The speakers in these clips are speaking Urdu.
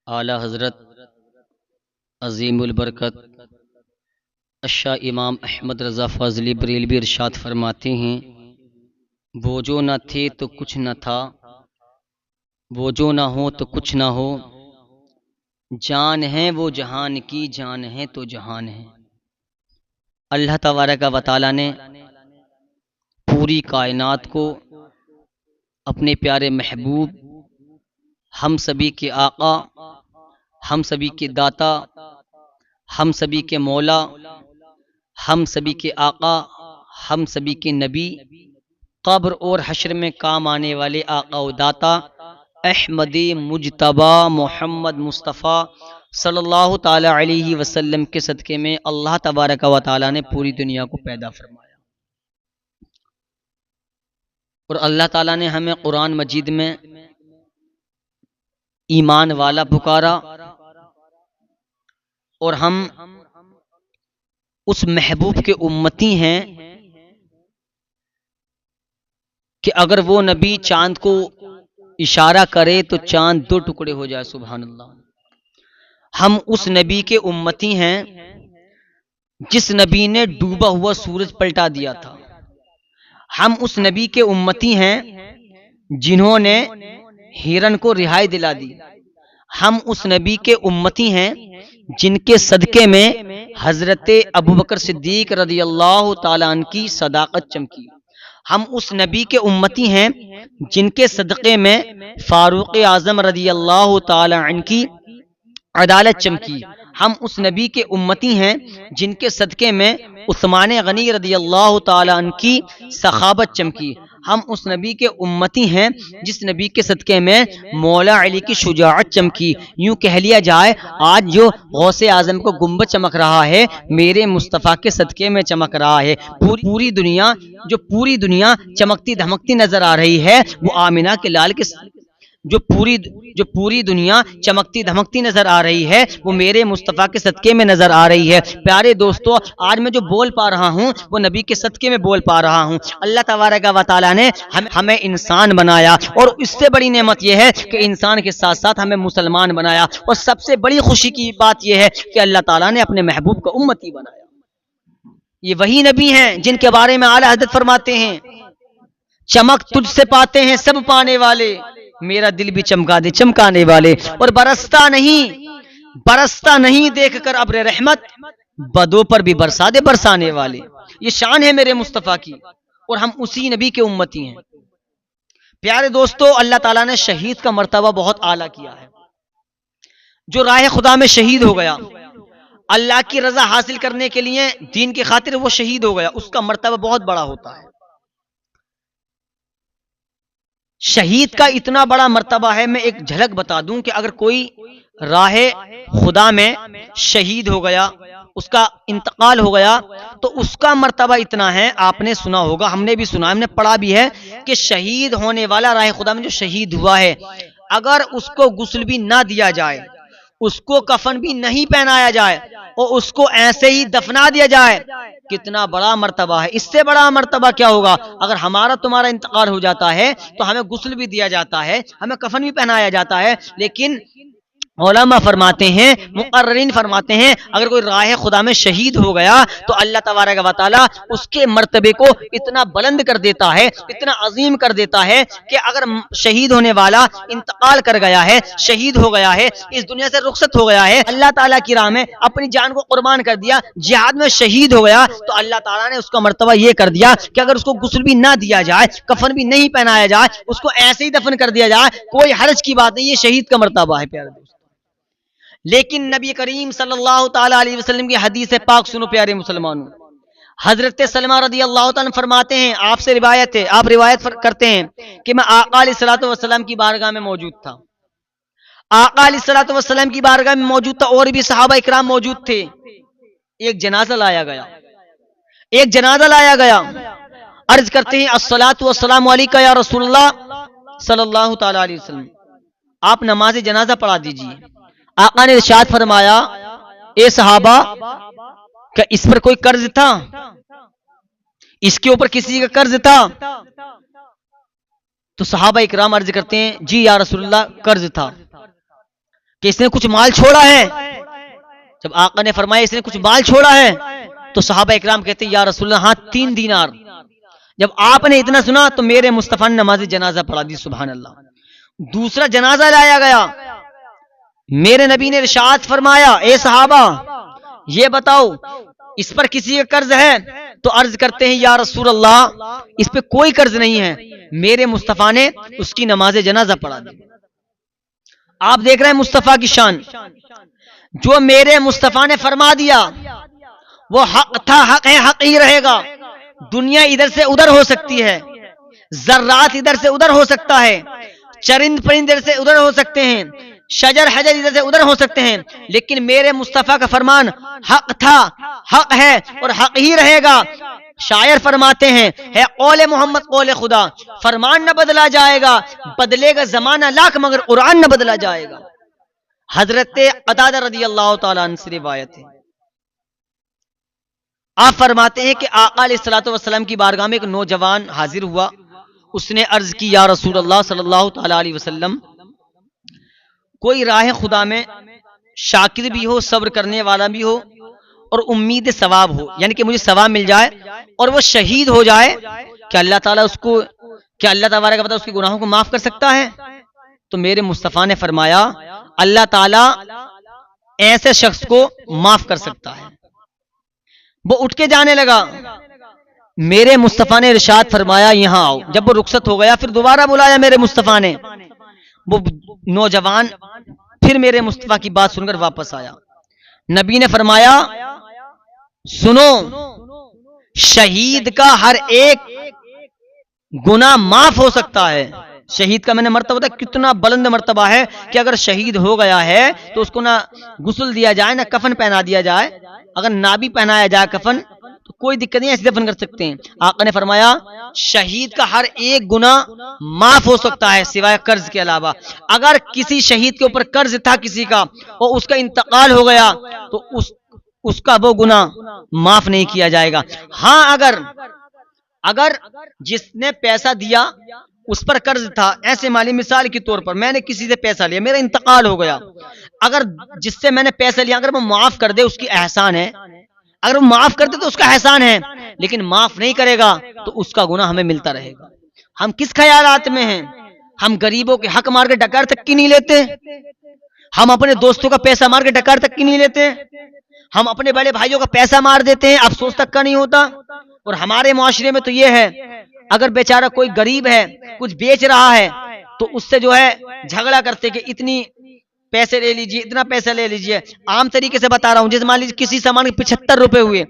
اعلی حضرت عظیم البرکت اشا امام احمد رضا فاضلی بریلوی ارشاد فرماتے ہیں، وہ جو نہ تھے تو کچھ نہ تھا، وہ جو نہ ہو تو کچھ نہ ہو، جان ہے وہ جہان کی، جان ہے تو جہان ہے۔ اللہ تبارک و تعالی نے پوری کائنات کو اپنے پیارے محبوب، ہم سبھی کے آقا، ہم سبھی کے داتا، ہم سبھی کے مولا، ہم سبھی کے آقا، ہم سبھی کے نبی، قبر اور حشر میں کام آنے والے آقا و داتا احمدی مجتبی محمد مصطفیٰ صلی اللہ تعالی علیہ وسلم کے صدقے میں اللہ تبارک و تعالی نے پوری دنیا کو پیدا فرمایا، اور اللہ تعالی نے ہمیں قرآن مجید میں ایمان والا پکارا، اور ہم اس محبوب کے امتی ہیں کہ اگر وہ نبی چاند کو اشارہ کرے تو چاند دو ٹکڑے ہو جائے، سبحان اللہ۔ ہم اس نبی کے امتی ہیں جس نبی نے ڈوبا ہوا سورج پلٹا دیا تھا۔ ہم اس نبی کے امتی ہیں جنہوں نے ہرن کو رہائی دلا دی۔ ہم اس نبی کے امتی ہیں جن کے صدقے میں حضرت ابوبکر صدیق رضی اللہ تعالیٰ عنہ کی صداقت چمکی۔ ہم اس نبی کے امتی ہیں جن کے صدقے میں فاروق اعظم رضی اللہ تعالیٰ عنہ کی عدالت چمکی۔ ہم اس نبی کے امتی ہیں جن کے صدقے میں عثمان غنی رضی اللہ تعالیٰ عنہ کی سخاوت چمکی۔ ہم اس نبی کے امتی ہیں جس نبی کے صدقے میں مولا علی کی شجاعت چمکی۔ یوں کہہ لیا جائے آج جو غوث اعظم کو گنبد چمک رہا ہے میرے مصطفیٰ کے صدقے میں چمک رہا ہے۔ پوری دنیا چمکتی دھمکتی نظر آ رہی ہے، وہ آمنہ کے لال کے جو پوری دنیا چمکتی دھمکتی نظر آ رہی ہے وہ میرے مصطفیٰ کے صدقے میں نظر آ رہی ہے۔ پیارے دوستو، آج میں جو بول پا رہا ہوں وہ نبی کے صدقے میں بول پا رہا ہوں۔ اللہ تبارک و تعالیٰ نے ہمیں انسان بنایا، اور اس سے بڑی نعمت یہ ہے کہ انسان کے ساتھ ساتھ ہمیں مسلمان بنایا، اور سب سے بڑی خوشی کی بات یہ ہے کہ اللہ تعالیٰ نے اپنے محبوب کو امتی بنایا۔ یہ وہی نبی ہیں جن کے بارے میں اعلیٰ حضرت فرماتے ہیں، چمک تجھ سے پاتے ہیں سب پانے والے، میرا دل بھی چمکا دے چمکانے والے، اور برستا نہیں دیکھ کر ابر رحمت، بدوں پر بھی برسا دے برسانے والے۔ یہ شان ہے میرے مصطفیٰ کی، اور ہم اسی نبی کے امتی ہیں۔ پیارے دوستو، اللہ تعالیٰ نے شہید کا مرتبہ بہت اعلیٰ کیا ہے۔ جو راہ خدا میں شہید ہو گیا، اللہ کی رضا حاصل کرنے کے لیے دین کی خاطر وہ شہید ہو گیا، اس کا مرتبہ بہت بڑا ہوتا ہے۔ شہید کا اتنا بڑا مرتبہ ہے، میں ایک جھلک بتا دوں کہ اگر کوئی راہ خدا میں شہید ہو گیا، اس کا انتقال ہو گیا، تو اس کا مرتبہ اتنا ہے، آپ نے سنا ہوگا، ہم نے بھی سنا، ہم نے پڑھا بھی ہے کہ شہید ہونے والا راہ خدا میں جو شہید ہوا ہے، اگر اس کو غسل بھی نہ دیا جائے، اس کو کفن بھی نہیں پہنایا جائے، اور اس کو ایسے ہی دفنا دیا جائے، کتنا بڑا مرتبہ ہے۔ اس سے بڑا مرتبہ کیا ہوگا؟ اگر ہمارا تمہارا انتقال ہو جاتا ہے تو ہمیں غسل بھی دیا جاتا ہے، ہمیں کفن بھی پہنایا جاتا ہے، لیکن علماء فرماتے ہیں، مقررین فرماتے ہیں، اگر کوئی راہ خدا میں شہید ہو گیا تو اللہ تبارک و تعالی اس کے مرتبے کو اتنا بلند کر دیتا ہے، اتنا عظیم کر دیتا ہے کہ اگر شہید ہونے والا انتقال کر گیا ہے، شہید ہو گیا ہے، اس دنیا سے رخصت ہو گیا ہے، اللہ تعالیٰ کی راہ میں اپنی جان کو قربان کر دیا، جہاد میں شہید ہو گیا، تو اللہ تعالیٰ نے اس کا مرتبہ یہ کر دیا کہ اگر اس کو غسل بھی نہ دیا جائے، کفن بھی نہیں پہنایا جائے، اس کو ایسے ہی دفن کر دیا جائے، کوئی حرج کی بات نہیں، یہ شہید کا مرتبہ ہے پیارے دوست۔ لیکن نبی کریم صلی اللہ تعالی علیہ وسلم کی حدیث پاک سنو پیارے مسلمانوں، حضرت سلمہ رضی اللہ تعالیٰ فرماتے ہیں، آپ سے روایت ہے، آپ روایت کرتے ہیں کہ میں آقا علیہ الصلوۃ والسلام کی بارگاہ میں موجود تھا، آقا علیہ الصلوۃ والسلام کی بارگاہ میں موجود تھا، اور بھی صحابہ اکرام موجود تھے۔ ایک جنازہ لایا گیا، عرض کرتے ہیں الصلاۃ والسلام علیکہ یا رسول اللہ صلی اللہ تعالی علیہ وسلم، آپ نماز جنازہ پڑھا دیجیے۔ آقا نے ارشاد فرمایا، اے صحابہ، کہ اس پر کوئی قرض تھا؟ اس کے اوپر کسی کا قرض تھا؟ تو صحابہ اکرام عرض کرتے ہیں، جی یا رسول اللہ قرض تھا۔ کہ اس نے کچھ مال چھوڑا ہے؟ جب آقا نے فرمایا اس نے کچھ مال چھوڑا ہے تو صحابہ اکرام کہتے ہیں یا رسول اللہ ہاں 3 دینار۔ جب آپ نے اتنا سنا تو میرے مصطفیٰ نے نماز جنازہ پڑھا دی، سبحان اللہ۔ دوسرا جنازہ لایا گیا، میرے نبی نے ارشاد فرمایا اے صحابہ یہ بتاؤ اس پر کسی کا قرض ہے؟ تو عرض کرتے ہیں یا رسول اللہ اس پہ کوئی قرض نہیں ہے، میرے مصطفیٰ نے اس کی نماز جنازہ پڑھا دی۔ آپ دیکھ رہے ہیں مصطفیٰ کی شان، جو میرے مصطفیٰ نے فرما دیا وہ حق تھا، حق ہے، حق ہی رہے گا۔ دنیا ادھر سے ادھر ہو سکتی ہے، ذرات ادھر سے ادھر ہو سکتا ہے، چرند پرند ادھر سے ادھر ہو سکتے ہیں، شجر حجر ادھر سے ادھر ہو سکتے ہیں، لیکن میرے مصطفیٰ کا فرمان حق تھا، حق ہے اور حق ہی رہے گا۔ شاعر فرماتے ہیں ہے قول محمد قول خدا، فرمان نہ بدلا جائے گا، بدلے گا زمانہ لاکھ مگر قرآن نہ بدلا جائے گا۔ حضرت قتادہ رضی اللہ تعالیٰ عنہ سے روایت ہے، آپ فرماتے ہیں کہ آقا علیہ الصلوۃ والسلام کی بارگاہ میں ایک نوجوان حاضر ہوا، اس نے عرض کی یا رسول اللہ صلی اللہ تعالیٰ علیہ وسلم کوئی راہ خدا میں شاکر بھی ہو، صبر کرنے والا بھی ہو اور امید ثواب ہو، یعنی کہ مجھے ثواب مل جائے اور وہ شہید ہو جائے، کہ اللہ تعالیٰ اس کو، کیا اللہ تبارک و تعالیٰ اس کے گناہوں کو معاف کر سکتا ہے؟ تو میرے مصطفیٰ نے فرمایا اللہ تعالیٰ ایسے شخص کو معاف کر سکتا ہے۔ وہ اٹھ کے جانے لگا، میرے مصطفیٰ نے ارشاد فرمایا یہاں آؤ۔ جب وہ رخصت ہو گیا پھر دوبارہ بلایا میرے مصطفیٰ نے، وہ نوجوان پھر میرے مصطفیٰ کی بات سن کر واپس آیا۔ نبی نے فرمایا سنو شہید کا ہر ایک گناہ معاف ہو سکتا ہے۔ شہید کا میں نے مرتبہ بتایا کتنا بلند مرتبہ ہے کہ اگر شہید ہو گیا ہے تو اس کو نہ غسل دیا جائے نہ کفن پہنا دیا جائے، اگر نہ بھی پہنایا جائے کفن تو کوئی دقت نہیں، ایسے دفن کر سکتے ہیں۔ آقا نے فرمایا شہید کا ہر ایک گناہ معاف ہو سکتا ہے سوائے قرض کے علاوہ۔ اگر کسی شہید کے اوپر قرض تھا کسی کا اور اس کا انتقال ہو گیا تو اس کا وہ گناہ معاف نہیں کیا جائے گا۔ ہاں اگر جس نے پیسہ دیا اس پر قرض تھا، ایسے مالی مثال کے طور پر میں نے کسی سے پیسہ لیا، میرا انتقال ہو گیا، اگر جس سے میں نے پیسہ لیا اگر وہ معاف کر دے اس کی احسان ہے، اگر وہ معاف کر دے تو اس کا احسان ہے، لیکن معاف نہیں کرے گا تو اس کا گناہ ہمیں ملتا رہے گا۔ ہم کس خیالات میں ہیں؟ ہم غریبوں کے حق مار کے ڈکار تک کی نہیں لیتے، ہم اپنے دوستوں کا پیسہ مار کے ڈکار تک کی نہیں لیتے، ہم اپنے بڑے بھائیوں کا پیسہ مار دیتے ہیں، افسوس تک کا نہیں ہوتا۔ اور ہمارے معاشرے میں تو یہ ہے اگر بیچارہ کوئی غریب ہے کچھ بیچ رہا ہے تو اس سے جو ہے جھگڑا کرتے کہ اتنی پیسے لے لیجئے، اتنا پیسہ لے لیجئے۔ عام طریقے سے بتا رہا ہوں، جیسے مان لیجیے کسی سامان کے 75 روپے ہوئے،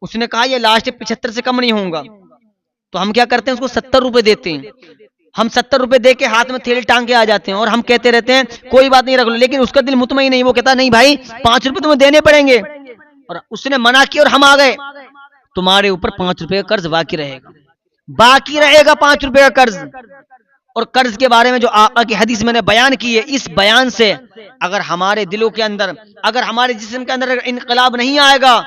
اس نے کہا یہ لاسٹ 75 سے کم نہیں ہوں گا، تو ہم کیا کرتے ہیں اس کو 70 روپے دیتے ہیں۔ ہم 70 روپے دے کے ہاتھ میں تھیلی ٹانگ کے آ جاتے ہیں اور ہم کہتے رہتے ہیں کوئی بات نہیں رکھ لو، لیکن اس کا دل مطمئن نہیں، وہ کہتا نہیں بھائی 5 روپے تمہیں دینے پڑیں گے، اور اس نے منع کیا اور ہم آ گئے، تمہارے اوپر 5 روپے کا قرض باقی رہے گا، باقی رہے گا 5 روپے کا قرض۔ اور قرض کے بارے میں جو آقا کی حدیث میں نے بیان کی ہے، اس بیان سے اگر ہمارے دلوں کے اندر، اگر ہمارے جسم کے اندر انقلاب نہیں آئے گا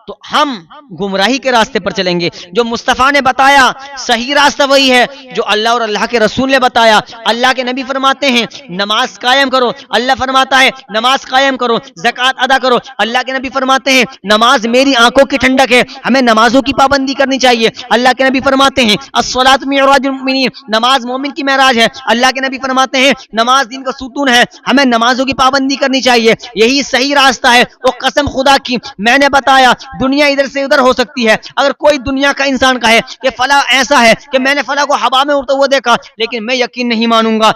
تو ہم گمراہی کے راستے پر چلیں گے۔ جو مصطفیٰ نے بتایا صحیح راستہ وہی ہے جو اللہ اور اللہ کے رسول نے بتایا۔ اللہ کے نبی فرماتے ہیں نماز قائم کرو، اللہ فرماتا ہے نماز قائم کرو، زکوٰۃ ادا کرو، اللہ کے نبی فرماتے ہیں نماز میری آنکھوں کی ٹھنڈک ہے، ہمیں نمازوں کی پابندی کرنی چاہیے۔ اللہ کے نبی فرماتے ہیں الصلاۃ معراج المؤمنین، نماز مومن کی معراج ہے۔ اللہ کے نبی فرماتے ہیں نماز دین کا ستون ہے، ہمیں نمازوں کی پابندی کرنی چاہیے، یہی صحیح راستہ ہے۔ وہ قسم خدا کی میں نے بتایا دنیا ادھر سے ادھر ہو سکتی ہے، اگر کوئی دنیا کا انسان کہے کہ فلاں ایسا ہے کہ میں نے فلاں کو ہوا میں اڑتا ہوا دیکھا، لیکن میں یقین نہیں مانوں گا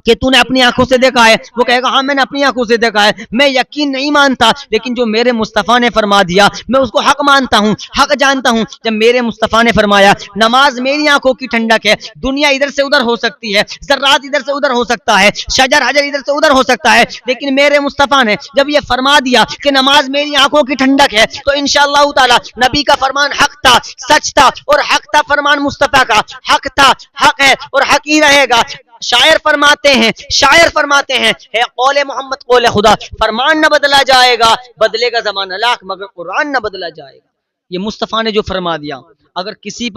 کہ تو نے اپنی آنکھوں سے دیکھا ہے، وہ کہے گا ہاں میں نے اپنی آنکھوں سے دیکھا ہے، میں یقین نہیں مانتا، لیکن جو میرے مصطفیٰ نے فرما دیا میں اس کو حق مانتا ہوں، حق جانتا ہوں۔ جب میرے مصطفیٰ نے فرمایا نماز میری آنکھوں کی ٹھنڈک ہے، دنیا ادھر سے ادھر ہو سکتی ہے، ذرات ادھر سے ادھر ہو سکتا ہے، شجر حجر ادھر سے ادھر ہو سکتا ہے، لیکن میرے مصطفیٰ نے جب یہ فرما دیا کہ نماز میری آنکھوں کی ٹھنڈک ہے تو انشاءاللہ تعالی نبی کا فرمان حق تھا، سچ تھا، اور حق تھا فرمان مصطفیٰ کا، حق تھا، حق ہے اور حق ہی رہے گا۔ شاعر فرماتے ہیں ہے قول محمد قول خدا، فرمان نہ بدلا جائے گا، بدلے گا زمانہ لاکھ مگر قرآن نہ بدلا جائے گا۔ یہ مصطفیٰ نے جو فرما دیا، اگر کسی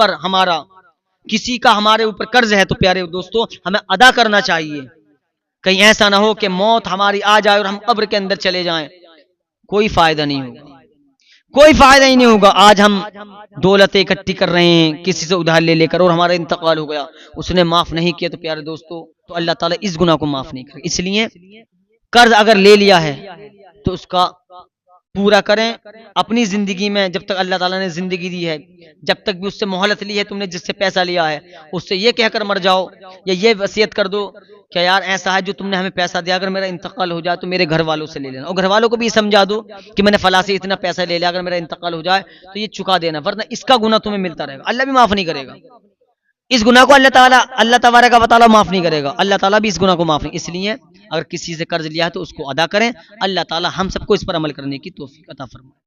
کا ہمارے اوپر قرض ہے تو پیارے دوستو ہمیں ادا کرنا چاہیے، کہیں ایسا نہ ہو کہ موت ہماری آ جائے اور ہم قبر کے اندر چلے جائیں، کوئی فائدہ نہیں ہوگا، کوئی فائدہ ہی نہیں ہوگا۔ آج ہم دولت اکٹھی کر رہے ہیں کسی سے ادھار لے لے کر، اور ہمارا انتقال ہو گیا، اس نے معاف نہیں کیا، تو پیارے دوستو تو اللہ تعالیٰ اس گناہ کو معاف نہیں کرے۔ اس لیے قرض اگر لے لیا ہے تو اس کا پورا کریں اپنی زندگی میں، جب تک اللہ تعالیٰ نے زندگی دی ہے، جب تک بھی اس سے مہلت لی ہے تم نے، جس سے پیسہ لیا ہے اس سے یہ کہہ کر مر جاؤ، یا یہ وصیت کر دو کہ یار ایسا ہے جو تم نے ہمیں پیسہ دیا، اگر میرا انتقال ہو جائے تو میرے گھر والوں سے لے لینا، اور گھر والوں کو بھی سمجھا دو کہ میں نے فلاں سے اتنا پیسہ لے لیا، اگر میرا انتقال ہو جائے تو یہ چکا دینا، ورنہ اس کا گناہ تمہیں ملتا رہے گا، اللہ بھی معاف نہیں کرے گا اس گناہ کو، اللہ تبارک و تعالیٰ معاف نہیں کرے گا، اللہ تعالیٰ بھی اس گناہ کو معاف نہیں۔ اس لیے اگر کسی سے قرض لیا ہے تو اس کو ادا کریں، اللہ تعالیٰ ہم سب کو اس پر عمل کرنے کی توفیق عطا فرمائے۔